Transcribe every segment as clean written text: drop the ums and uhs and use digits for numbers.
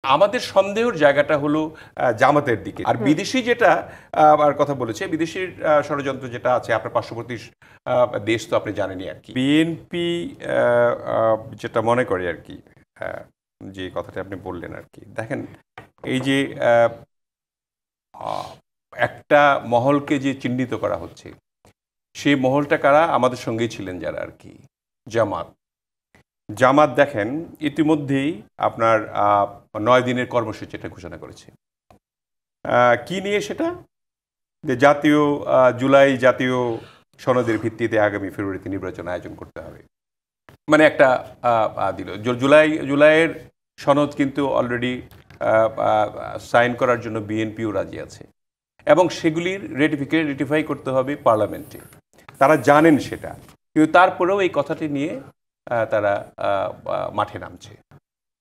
আমাদের সন্দেহের জায়গাটা হলো জামাতের দিকে। আর বিদেশি যেটা আর কথা বলেছে, বিদেশির ষড়যন্ত্র যেটা আছে আপনার পার্শ্ববর্তী দেশ তো আপনি জানেনই আর কি। বিএনপি যেটা মনে করে আর কি, যে কথাটা আপনি বললেন আর কি, দেখেন এই যে একটা মহলকে যে চিহ্নিত করা হচ্ছে, সেই মহলটা কারা? আমাদের সঙ্গেই ছিলেন যারা আর কি, জামাত। জামাত দেখেন ইতিমধ্যেই আপনার 9 দিনের কর্মসূচি এটা ঘোষণা করেছে। কি নিয়ে সেটা? যে জুলাই জাতীয় সনদের ভিত্তিতে আগামী ফেব্রুয়ারিতে নির্বাচন আয়োজন করতে হবে, মানে একটা দিল। জুলাইয়ের সনদ কিন্তু অলরেডি সাইন করার জন্য বিএনপিও রাজি আছে, এবং সেগুলির রেটিফাই করতে হবে পার্লামেন্টে। তারা জানেন সেটা, কিন্তু তারপরেও এই কথাটি নিয়ে তারা মাঠে নামছে।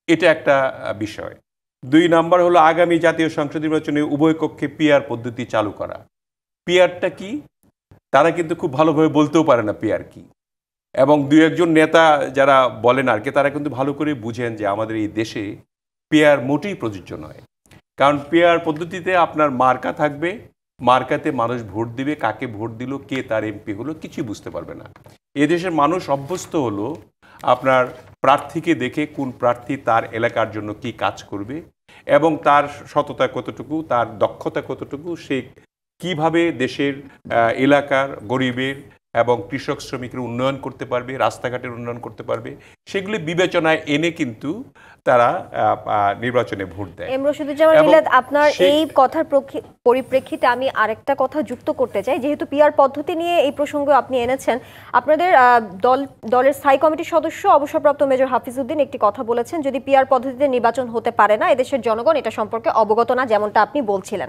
এটা একটা বিষয়। 2 নাম্বার হলো আগামী জাতীয় সংসদ নির্বাচনে উভয় কক্ষে পিআর পদ্ধতি চালু করা। পিআরটা কি? তারা কিন্তু খুব ভালোভাবে বলতেও পারে না পিআর কি, এবং 2-1 নেতা যারা বলেন আর কি, তারা কিন্তু ভালো করে বুঝেন যে আমাদের এই দেশে পিআর মোটেই প্রযোজ্য নয়। কারণ পিআর পদ্ধতিতে আপনার মার্কা থাকবে, মার্কাতে মানুষ ভোট দিবে, কাকে ভোট দিল, কে তার এমপি হলো, কিছুই বুঝতে পারবে না। এদেশের মানুষ অভ্যস্ত হলো আপনার প্রার্থীকে দেখে কোন প্রার্থী তার এলাকার জন্য কি কাজ করবে, এবং তার সততা কতটুকু, তার দক্ষতা কতটুকু, সে কিভাবে দেশের এলাকার গরিবের এবং কৃষক শ্রমিকের উন্নয়ন করতে পারবে, রাস্তাঘাটের উন্নয়ন করতে পারবে, সেগুলি বিবেচনায় এনে কিন্তু তারা নির্বাচনে ভোট দেয়। আপনার এই কথার পরিপ্রেক্ষিতে আমি আরেকটা কথা যুক্ত করতে চাই। যেহেতু পিআর পদ্ধতি নিয়ে এই প্রসঙ্গ আপনি এনেছেন, আপনাদের দলের স্থায়ী কমিটির সদস্য অবসরপ্রাপ্ত মেজর হাফিজউদ্দিন একটি কথা বলেছেন, যদি পিআর পদ্ধতিতে নির্বাচন হতে পারে না, এদেশের জনগণ এটা সম্পর্কে অবগত না, যেমনটা আপনি বলছিলেন।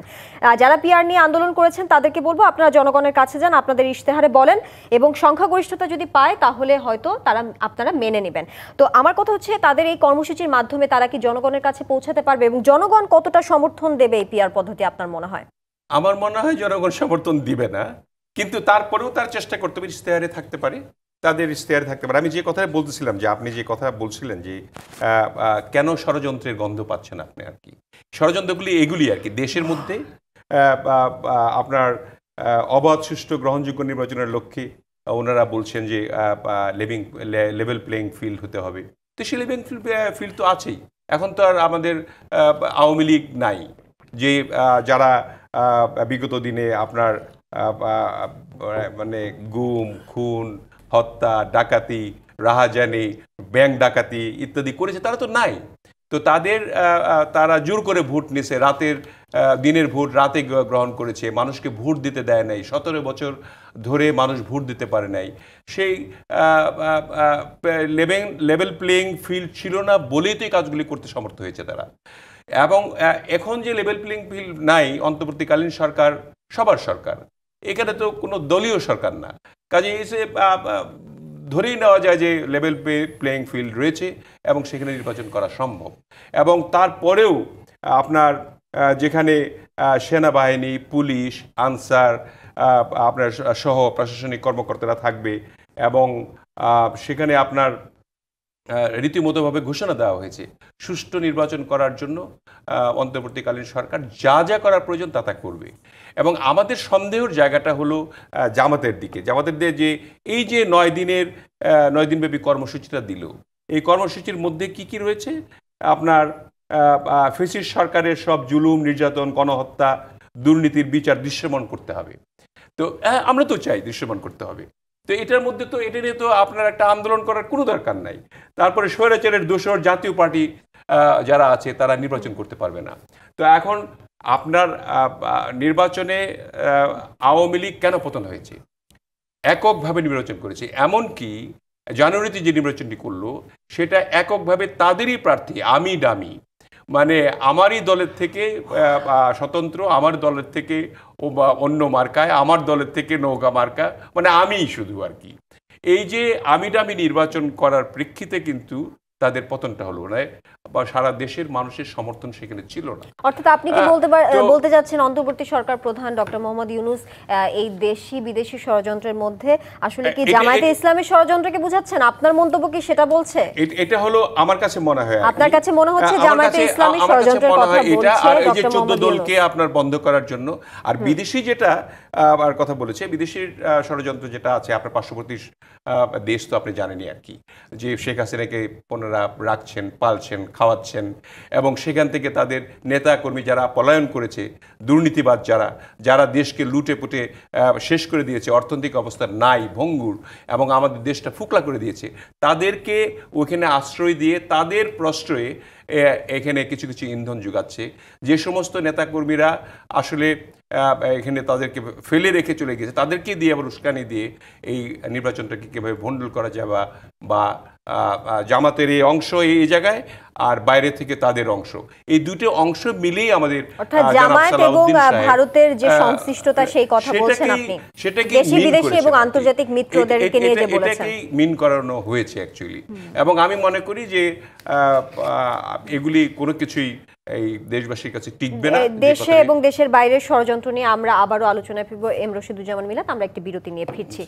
যারা পিআর নিয়ে আন্দোলন করেছেন তাদেরকে বলবো, আপনারা জনগণের কাছে যান, আপনাদের ইশতেহারে বলেন, এবং সংখ্যাগরিষ্ঠতা যদি পায় তাহলে হয়তো আপনারা মেনে নেবেন। তো আমার কথা হচ্ছে, তাদের এই কর্মসূচির মাধ্যমে তারা কি জনগণের কাছে পৌঁছাতে পারবে, এবং জনগণ কতটা সমর্থন দেবে এই পিআর পদ্ধতি আপনার মনে হয়? আমার মনে হয় জনগণ সমর্থন দিবে না, কিন্তু তারপরেও তার চেষ্টা করতে পারে, ইশতেহারে থাকতে পারে, তাদের ইশতেহারে থাকতে পারে। আমি যে কথা বলতেছিলাম, যে আপনি যে কথা বলছিলেন যে কেন ষড়যন্ত্রের গন্ধ পাচ্ছেন আপনি আর কি, ষড়যন্ত্রগুলি এগুলি আর কি, দেশের মধ্যে আপনার অবাধ সুষ্ঠু গ্রহণযোগ্য নির্বাচনের লক্ষ্যে ওনারা বলছেন যে লেভেল প্লেইং ফিল্ড হতে হবে। তো সেই লেভেল ফিল্ড তো আছেই। এখন তো আর আমাদের আওয়ামী লীগ নাই, যে যারা বিগত দিনে আপনার মানে গুম, খুন, হত্যা, ডাকাতি, রাহাজানি, ব্যাংক ডাকাতি ইত্যাদি করেছে, তারা তো নাই। তো তারা জোর করে ভোট নিছে, দিনের ভোট রাতে গ্রহণ করেছে, মানুষকে ভোট দিতে দেয় নাই, 17 বছর ধরে মানুষ ভোট দিতে পারে নাই। সেই লেভেল প্লেইং ফিল্ড ছিল না বলেই তো এই কাজগুলি করতে সমর্থ হয়েছে তারা। এবং এখন যে লেভেল প্লেইং ফিল্ড নাই, অন্তর্বর্তীকালীন সরকার সবার সরকার, এখানে তো কোনো দলীয় সরকার না, কাজে এসে ধরেই নেওয়া যায় যে লেভেল প্লেইং ফিল্ড রয়েছে এবং সেখানে নির্বাচন করা সম্ভব। এবং তারপরেও আপনার যেখানে সেনাবাহিনী, পুলিশ, আনসার, আপনার সহ প্রশাসনিক কর্মকর্তারা থাকবে, এবং সেখানে আপনার রীতিমতোভাবে ঘোষণা দেওয়া হয়েছে সুষ্ঠু নির্বাচন করার জন্য অন্তর্বর্তীকালীন সরকার যা যা করার প্রয়োজন তা করবে। এবং আমাদের সন্দেহের জায়গাটা হলো জামাতের দিকে, জামাতের যে এই যে 9 দিনব্যাপী কর্মসূচিটা দিল, এই কর্মসূচির মধ্যে কি কি রয়েছে? আপনার ফ্যাসিস্ট সরকারের সব জুলুম, নির্যাতন, গণহত্যা, দুর্নীতির বিচার দৃশ্যমান করতে হবে। তো আমরা তো চাই দৃশ্যমান করতে হবে। তো এটার মধ্যে তো এটা নিয়ে তো আপনার একটা আন্দোলন করার কোনো দরকার নাই। তারপরে স্বৈরাচারের দোসর জাতীয় পার্টি যারা আছে তারা নির্বাচন করতে পারবে না। তো এখন আপনার নির্বাচনে আওয়ামী লীগ কেন পতন হয়েছে? এককভাবে নির্বাচন করেছে, এমনকি জানুয়ারিতে যে নির্বাচনটি করলো সেটা এককভাবে তাদেরই প্রার্থী, আমি ডামি, মানে আমারই দলের থেকে স্বতন্ত্র, আমার দলের থেকে অন্য মার্কায়, আমার দলের থেকে নৌকা মার্কা, মানে আমিই শুধু আর কি। এই যে আমি ডামি নির্বাচন করার প্রেক্ষিতে কিন্তু তাদের পতনটা হলো না, বা সারা দেশের মানুষের সমর্থন সেখানে ছিল না। অর্থাৎ আপনি কি বলতে যাচ্ছেন অন্তর্বর্তী সরকার প্রধান ডক্টর মোহাম্মদ ইউনূস এই দেশি বিদেশি ষড়যন্ত্রের মধ্যে আসলে কি জামায়াতে ইসলামের ষড়যন্ত্রকে বুঝাচ্ছেন? আপনার মন্তব্য কি সেটা বলছে? এটা হলো আমার কাছে মনে হয়, আপনার কাছে মনে হচ্ছে জামায়াতে ইসলামী ষড়যন্ত্রের কথা বলছে আর এই যে ডক্টর 14 মোহাম্মদ দলকে আপনার বন্ধ করার জন্য। আর বিদেশি যেটা আর কথা বলেছে, বিদেশির ষড়যন্ত্র যেটা আছে, আপনার পার্শ্ববর্তী দেশ তো আপনি জানেনই আর কি, যে শেখ হাসিনাকে ওনারা রাখছেন, পালছেন, খাওয়াচ্ছেন, এবং সেখান থেকে তাদের নেতা কর্মী যারা পলায়ন করেছে, দুর্নীতিবাদ যারা দেশকে লুটে পুটে শেষ করে দিয়েছে, অর্থনৈতিক অবস্থা নাই, ভঙ্গুর, এবং আমাদের দেশটা ফুকলা করে দিয়েছে, তাদেরকে ওখানে আশ্রয় দিয়ে তাদের প্রশ্রয়ে এখানে কিছু কিছু ইন্ধন যোগাচ্ছে। যে সমস্ত নেতাকর্মীরা আসলে এখানে তাদেরকে ফেলে রেখে চলে গেছে, তাদেরকে দিয়ে আবার উস্কানি দিয়ে এই নির্বাচনটাকে কীভাবে ভণ্ডুল করা যাবে, বা জামাতের এই অংশ এই জায়গায় আর বাইরে থেকে তাদের অংশ, এই দুটো অংশ মিলেই আমাদের জামায়াত এবং ভারতের যে সংশ্লিষ্টতা সেই কথা বলছেন আপনি, সেটাকে দেশি বিদেশি এবং আন্তর্জাতিক মিত্রদেরকে নিয়ে যে বলেছেন, এটাকেই মিন করানো হয়েছে অ্যাকচুয়ালি। এবং আমি মনে করি যে এগুলি কোনো কিছুই এই দেশবাসীর কাছে টিকবে না। দেশে এবং দেশের বাইরের ষড়যন্ত্র নিয়ে আমরা আবারও আলোচনায় ফিরব। এম রশিদুজ্জামান মিলাত, আমরা একটি বিরতি নিয়ে ফিরছি।